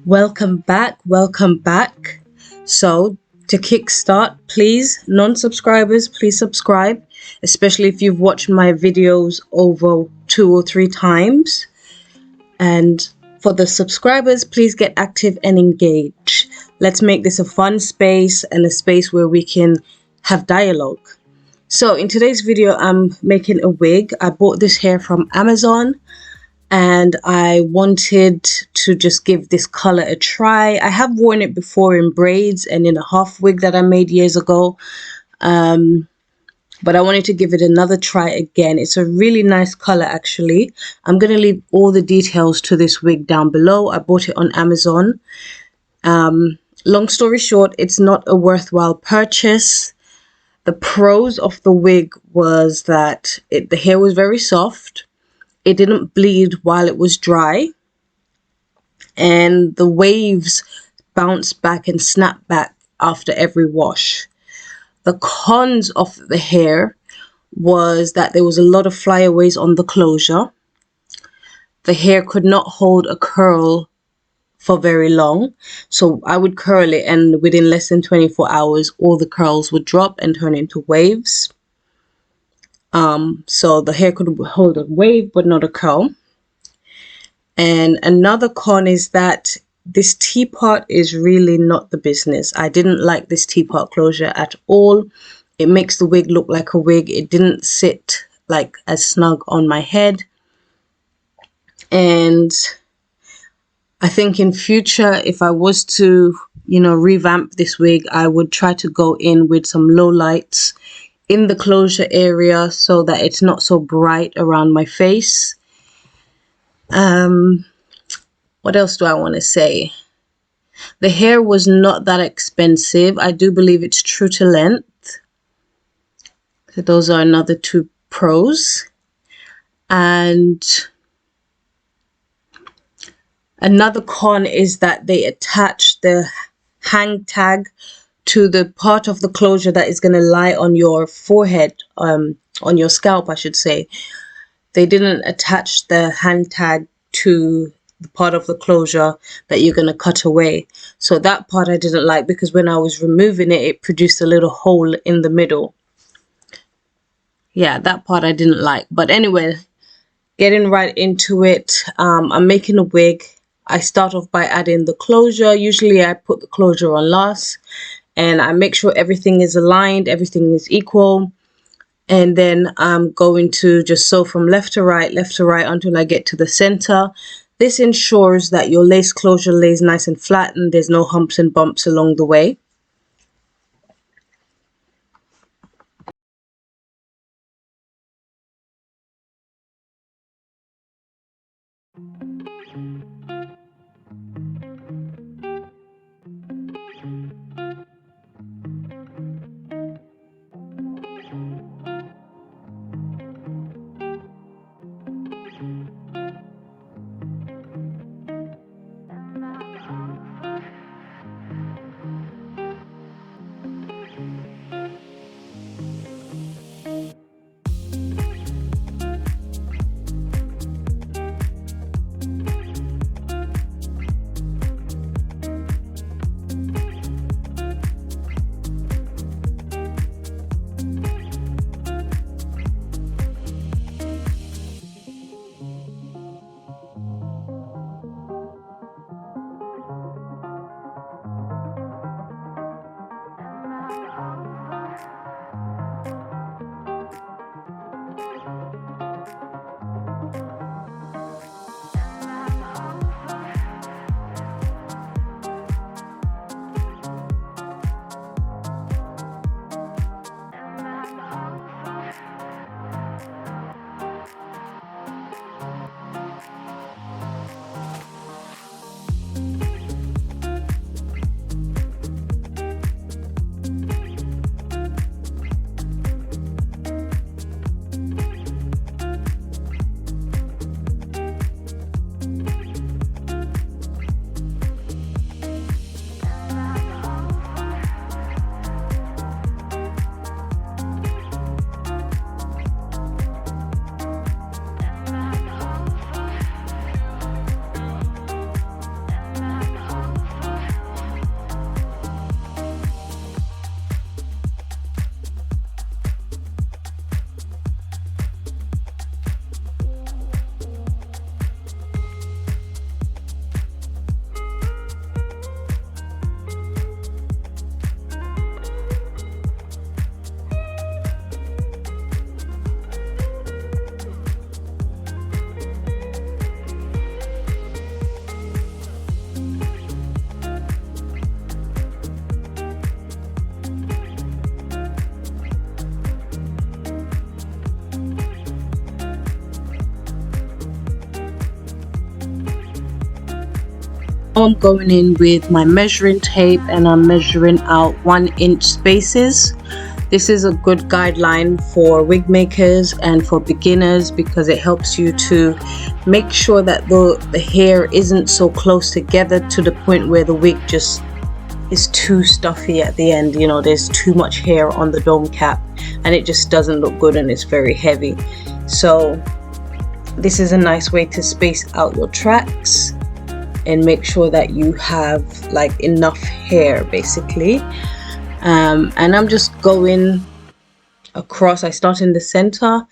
Welcome back, welcome back. So, to kickstart, please, non-subscribers, please subscribe, especially if you've watched my videos over 2 or 3 times. And for the subscribers, please get active and engage. Let's make this a fun space and a space where we can have dialogue. So in today's video, I'm making a wig. I bought this hair from Amazon and I wanted to just give this color a try. I have worn it before in braids and in a half wig that I made years ago. But I wanted to give it another try again. It's a really nice color actually. I'm going to leave all the details to this wig down below. I bought it on Amazon. Long story short, it's not a worthwhile purchase. The pros of the wig was that the hair was very soft. It didn't bleed while it was dry. And the waves bounced back and snapped back after every wash. The cons of the hair was that there was a lot of flyaways on the closure. The hair could not hold a curl for very long. So I would curl it and within less than 24 hours, all the curls would drop and turn into waves. So the hair could hold a wave but not a curl. And another con is that this teapot is really not the business. I didn't like this teapot closure at all. It makes the wig look like a wig. It didn't sit like as snug on my head. And I think in future, if I was to, revamp this wig, I would try to go in with some low lights in the closure area so that it's not so bright around my face. What else do I want to say? The hair was not that expensive. I do believe it's true to length. So those are another 2 pros. And another con is that they attach the hang tag to the part of the closure that is going to lie on your forehead, on your scalp, I should say. They didn't attach the hang tag to the part of the closure that you're going to cut away. So that part I didn't like because when I was removing it, it produced a little hole in the middle. Yeah, that part I didn't like. But anyway, getting right into it, I'm making a wig. I start off by adding the closure. Usually I put the closure on last and I make sure everything is aligned, everything is equal. And then I'm going to just sew from left to right until I get to the center. This ensures that your lace closure lays nice and flat and there's no humps and bumps along the way. I'm going in with my measuring tape and I'm measuring out 1-inch spaces. This is a good guideline for wig makers and for beginners because it helps you to make sure that the hair isn't so close together to the point where the wig just is too stuffy at the end. You know, there's too much hair on the dome cap and it just doesn't look good and it's very heavy. So this is a nice way to space out your tracks and make sure that you have like enough hair basically. And I'm just going across. I start in the center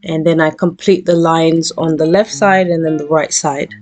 and then I complete the lines on the left side and then the right side.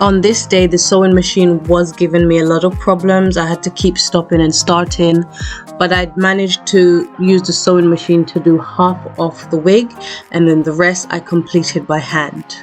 On this day, the sewing machine was giving me a lot of problems. I had to keep stopping and starting, but I'd managed to use the sewing machine to do half of the wig, and then the rest I completed by hand.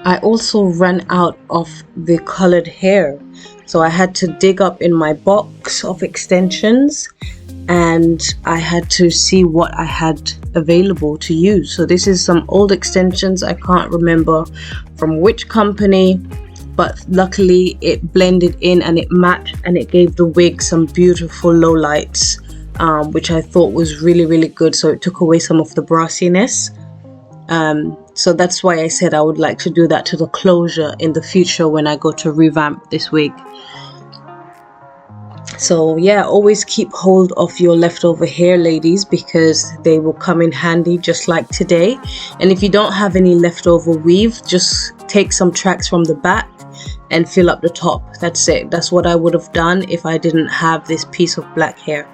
I also ran out of the colored hair, so I had to dig up in my box of extensions and I had to see what I had available to use. So this is some old extensions. I can't remember from which company, but luckily it blended in and it matched and it gave the wig some beautiful low lights, which I thought was really good. So it took away some of the brassiness. So that's why I said I would like to do that to the closure in the future when I go to revamp this wig. So yeah, always keep hold of your leftover hair, ladies, because they will come in handy just like today. And if you don't have any leftover weave, just take some tracks from the back and fill up the top. That's it. That's what I would have done if I didn't have this piece of black hair.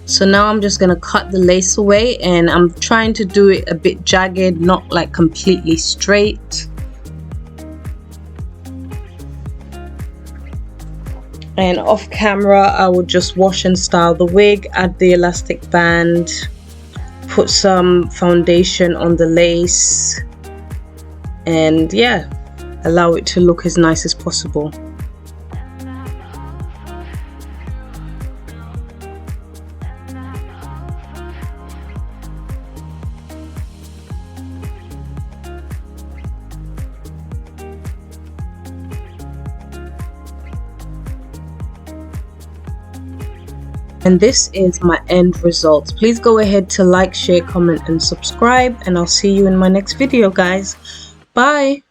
So now I'm just gonna cut the lace away, and I'm trying to do it a bit jagged, not like completely straight. And off camera, I will just wash and style the wig, add the elastic band, put some foundation on the lace, and yeah, allow it to look as nice as possible. And this is my end result. Please go ahead to like, share, comment and subscribe, and I'll see you in my next video, guys. Bye.